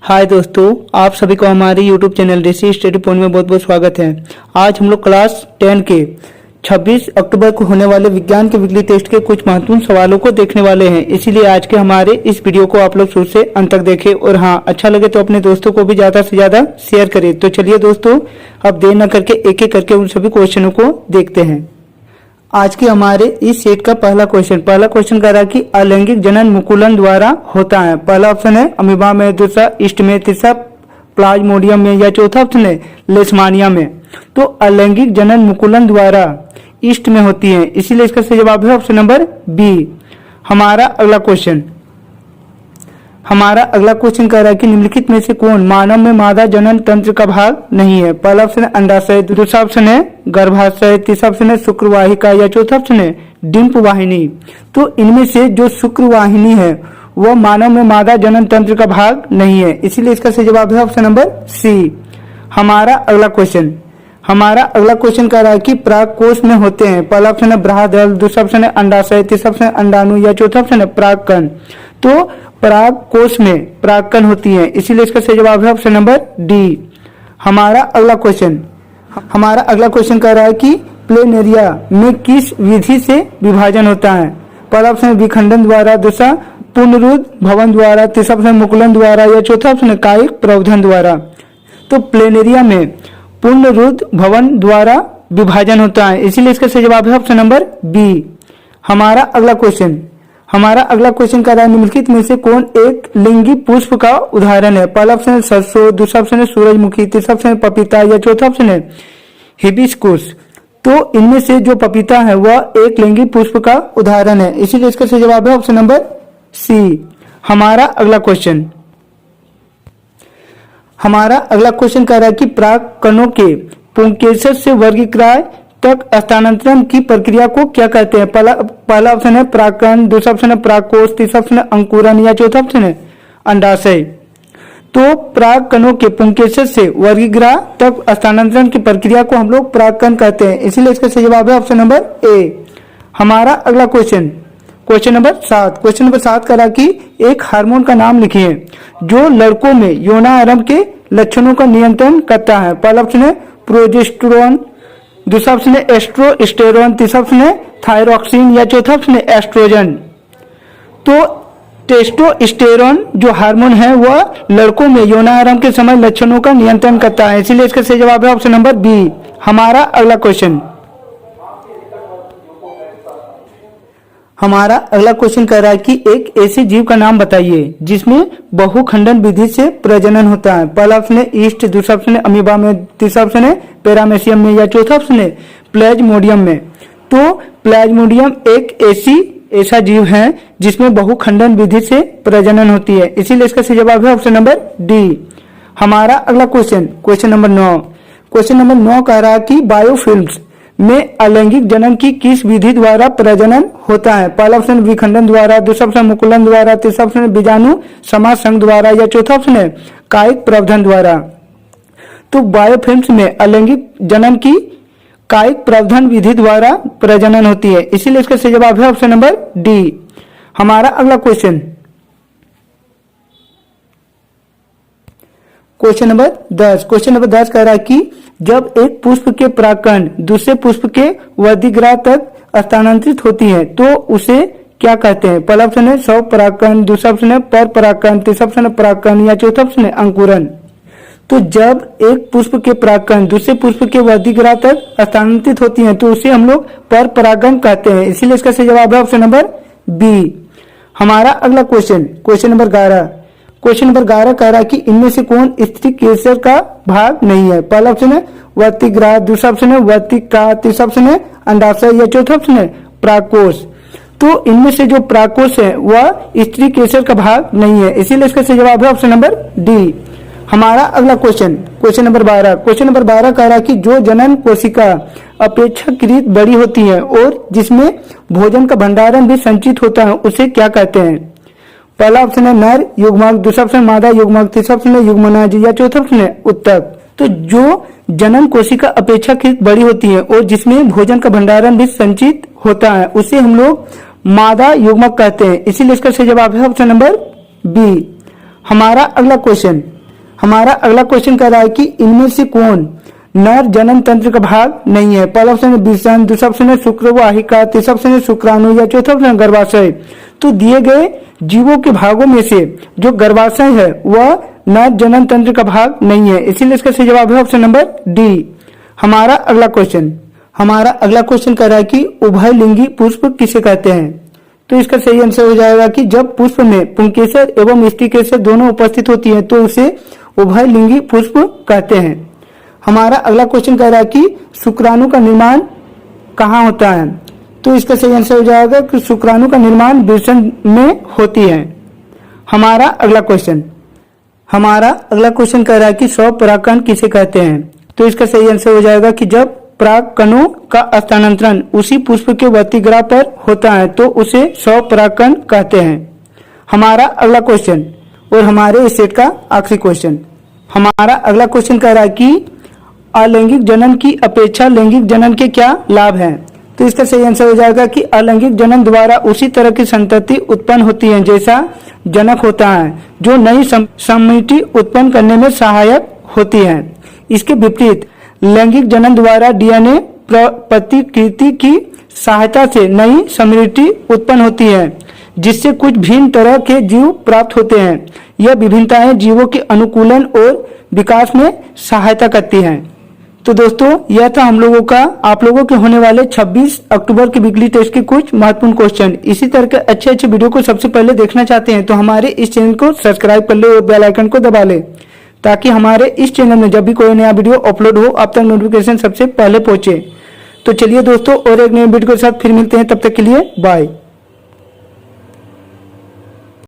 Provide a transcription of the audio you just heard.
हाय दोस्तों, आप सभी को हमारे YouTube चैनल ऋषि स्टडी पॉइंट में बहुत बहुत स्वागत है। आज हम लोग क्लास 10 के 26 अक्टूबर को होने वाले विज्ञान के वीकली टेस्ट के कुछ महत्वपूर्ण सवालों को देखने वाले हैं। इसीलिए आज के हमारे इस वीडियो को आप लोग शुरू से अंत तक देखें और हाँ, अच्छा लगे तो अपने दोस्तों को भी ज्यादा से ज्यादा शेयर करें। तो चलिए दोस्तों, अब देर न करके एक एक करके उन सभी क्वेश्चनों को देखते हैं। आज के हमारे इस सेट का पहला क्वेश्चन कह रहा है कि अलैंगिक जनन मुकुलन द्वारा होता है। पहला ऑप्शन है अमीबा में, दूसरा ईस्ट में, तीसरा प्लाज्मोडियम में या चौथा ऑप्शन है लेशमानिया में। तो अलैंगिक जनन मुकुलन द्वारा ईस्ट में होती है, इसीलिए इसका सही जवाब है ऑप्शन नंबर बी। हमारा अगला क्वेश्चन कह रहा है कि निम्नलिखित में से कौन मानव में मादा जनन तंत्र का भाग नहीं है। पहला ऑप्शन है अंडाशय, दूसरा ऑप्शन है गर्भाशय, तीसरा ऑप्शन है शुक्रवाहिका या चौथा ऑप्शन है डिंप वाहिनी। तो इनमें से जो शुक्रवाहिनी है वह मानव में मादा जनन तंत्र का भाग नहीं है, इसीलिए इसका सही जवाब है ऑप्शन नंबर सी। हमारा अगला क्वेश्चन कह रहा है कि प्रागकोश में होते हैं। पहला ऑप्शन है बृहदल, दूसरा ऑप्शन है अंडाशय, तीसरा ऑप्शन है अंडाणु या चौथा ऑप्शन है परागकण। तो परागकोश में परागकण होती है, इसीलिए इसका सही जवाब है ऑप्शन नंबर डी। हमारा अगला क्वेश्चन कह रहा है कि प्लेनेरिया में किस विधि से विभाजन होता है। पहला ऑप्शन है विखंडन द्वारा, दूसरा पुनरुद्ध भवन द्वारा, तीसरा ऑप्शन मुकुलन द्वारा या चौथा ऑप्शन है कायिक प्रवर्धन द्वारा। तो प्लेनेरिया में पुनरुद्ध भवन द्वारा विभाजन होता है, इसीलिए इसका सही जवाब है ऑप्शन नंबर बी। हमारा अगला क्वेश्चन कह रहा है निम्नलिखित में से कौन एक लिंगी पुष्प का उदाहरण है। पहला ऑप्शन है सरसों, दूसरा ऑप्शन है सूरजमुखी, तीसरा ऑप्शन है पपीता या चौथा ऑप्शन है हिबिस्कुस। तो इनमें से जो पपीता है वह एक लिंगी पुष्प का उदाहरण है, इसीलिए इसका सही जवाब है ऑप्शन नंबर सी। हमारा अगला क्वेश्चन कह रहा है कि परागकणों के पुंकेसर से वर्गीकृत तक स्थानांतरण की प्रक्रिया को क्या कहते हैं। पहला ऑप्शन है परागकण, दूसरा ऑप्शन है परागकोश, तीसरा ऑप्शन है अंकुरन या चौथा ऑप्शन है अंडाशय। तो परागकणों के पुंकेसर से वर्गीकृत तक स्थानांतरण की प्रक्रिया को हम लोग परागकण कहते हैं, इसीलिए इसका सही जवाब है ऑप्शन नंबर ए। हमारा अगला क्वेश्चन नंबर 7 कह रहा कि एक हार्मोन का नाम लिखिए जो लड़कों में यौनारंभ के लक्षणों का नियंत्रण करता है। पहला ऑप्शन है प्रोजेस्टेरोन, दूसरा ऑप्शन है एस्ट्रोस्टेरोन, तीसरा ऑप्शन है थायरॉक्सिन या चौथा ऑप्शन है एस्ट्रोजन। तो टेस्टोस्टेरोन जो हार्मोन है वह लड़कों में यौनारंभ के समय लक्षणों का नियंत्रण करता है, इसीलिए इसका सही जवाब है ऑप्शन नंबर बी। हमारा अगला क्वेश्चन कह रहा है कि एक ऐसे जीव का नाम बताइए जिसमें बहुखंडन विधि से प्रजनन होता है। पहला ऑप्शन है ईस्ट, दूसरा ऑप्शन है अमीबा में, तीसरा ऑप्शन है पैरामेसियम में या चौथा ऑप्शन है प्लाज्मोडियम में। तो प्लाज्मोडियम एक ऐसा जीव है जिसमें बहुखंडन विधि से प्रजनन होती है, इसीलिए इसका सही जवाब है ऑप्शन नंबर डी। हमारा अगला क्वेश्चन नंबर 9 कह रहा है कि बायोफिल्म्स में अलैंगिक जनन की किस विधि द्वारा प्रजनन होता है। पहला ऑप्शन विखंडन द्वारा, दूसरा ऑप्शन मुकुलन द्वारा, तीसरा ऑप्शन बीजाणु समासंग द्वारा या चौथा ऑप्शन है कायिक प्रवर्धन द्वारा। तो बायोफिल्म्स में अलैंगिक जनन की कायिक प्रवर्धन विधि द्वारा प्रजनन होती है, इसीलिए इसका सही जवाब है ऑप्शन नंबर डी। हमारा अगला क्वेश्चन नंबर 10 कह रहा है कि जब एक पुष्प के परागकण दूसरे पुष्प के वर्धिग्रह तक स्थानांतरित होती है तो उसे क्या कहते हैं। पहला ऑप्शन है स्व परागकण, दूसरा ऑप्शन है पर परागकण, तीसरा ऑप्शन है परागकण या चौथा ऑप्शन है अंकुरन। तो जब एक पुष्प के परागकण दूसरे पुष्प के वर्धिग्रह तक स्थानांतरित होती है तो उसे हम लोग पर परागकण कहते हैं, इसीलिए इसका सही जवाब है ऑप्शन नंबर बी। हमारा अगला क्वेश्चन नंबर 11 कह रहा है कि इनमें से कौन स्त्री केसर का भाग नहीं है। पहला ऑप्शन है वर्तिग्रह, दूसरा ऑप्शन है वर्तिका, तीसरा ऑप्शन है अंडाशय या चौथा ऑप्शन है परागकोश। तो इनमें से जो परागकोश है वह स्त्री केसर का भाग नहीं है, इसीलिए इसका सही जवाब है ऑप्शन नंबर डी। हमारा अगला क्वेश्चन नंबर 12 कह रहा है कि जो जनन कोशिका अपेक्षाकृत बड़ी होती है और जिसमें भोजन का भंडारण भी संचित होता है उसे क्या कहते हैं। पहला ऑप्शन है नर युग्मक, दूसरा ऑप्शन मादा युग्मक, तीसरा ऑप्शन है युग्मनज या चौथा ऑप्शन है उत्तक। तो जो जनन कोशिका अपेक्षाकृत बड़ी होती है और जिसमें भोजन का भंडारण भी संचित होता है उसे हम लोग मादा युग्मक कहते हैं, इसीलिए इसका सही जवाब है ऑप्शन नंबर बी। हमारा अगला हमारा अगला क्वेश्चन कह रहा है कि इनमें से कौन नर जनन तंत्र का भाग नहीं है? पहला ऑप्शन है वृषण, दूसरा ऑप्शन है शुक्रवाहिका, तीसरा ऑप्शन है शुक्राणु या चौथा ऑप्शन है गर्भाशय। तो दिए गए जीवों के भागों में से जो गर्भाशय है वह नर जनन तंत्र का भाग नहीं है, इसीलिए इसका सही जवाब है ऑप्शन नंबर डी। हमारा अगला क्वेश्चन कह रहा है कि उभयलिंगी पुष्प किसे कहते हैं? तो इसका सही आंसर हो जाएगा कि जब पुष्प में पुंकेसर एवं स्त्रीकेसर दोनों उपस्थित होती है तो उसे उभयलिंगी पुष्प कहते हैं। हमारा अगला क्वेश्चन कह रहा है कि शुक्राणु का निर्माण कहाँ होता है? तो इसका सही आंसर हो जाएगा कि शुक्राणु का निर्माण वृषण में होती है। हमारा अगला क्वेश्चन कह रहा है कि स्वपरागकण किसे कहते हैं? तो इसका सही आंसर हो जाएगा कि जब परागकणों का स्थानांतरण उसी पुष्प के वर्तिग्राह पर होता है तो उसे स्वपरागकण कहते हैं। हमारा अगला क्वेश्चन और हमारे इस सेट का आखिरी क्वेश्चन, हमारा अगला क्वेश्चन कह रहा है कि अलैंगिक जनन की अपेक्षा लैंगिक जनन के क्या लाभ हैं? तो इसका सही आंसर हो जाएगा कि अलैंगिक जनन द्वारा उसी तरह की संतति उत्पन्न होती है जैसा जनक होता है, जो नई सममिति उत्पन्न करने में सहायक होती है। इसके विपरीत लैंगिक जनन द्वारा डीएनए प्रतिकृति की सहायता से नई सममिति उत्पन्न होती है, जिससे कुछ भिन्न तरह के जीव प्राप्त होते हैं। यह विभिन्नताएं जीवों के अनुकूलन और विकास में सहायता करती हैं। तो दोस्तों, यह था हम लोगों का आप लोगों के होने वाले 26 अक्टूबर के वीकली टेस्ट के कुछ महत्वपूर्ण क्वेश्चन। इसी तरह के अच्छे वीडियो को सबसे पहले देखना चाहते हैं तो हमारे इस चैनल को सब्सक्राइब कर ले और बेल आइकन को दबा ले, ताकि हमारे इस चैनल में जब भी कोई नया वीडियो अपलोड हो आप तक नोटिफिकेशन सबसे पहले पहुंचे। तो चलिए दोस्तों, और एक नए वीडियो के साथ फिर मिलते हैं, तब तक के लिए बाय।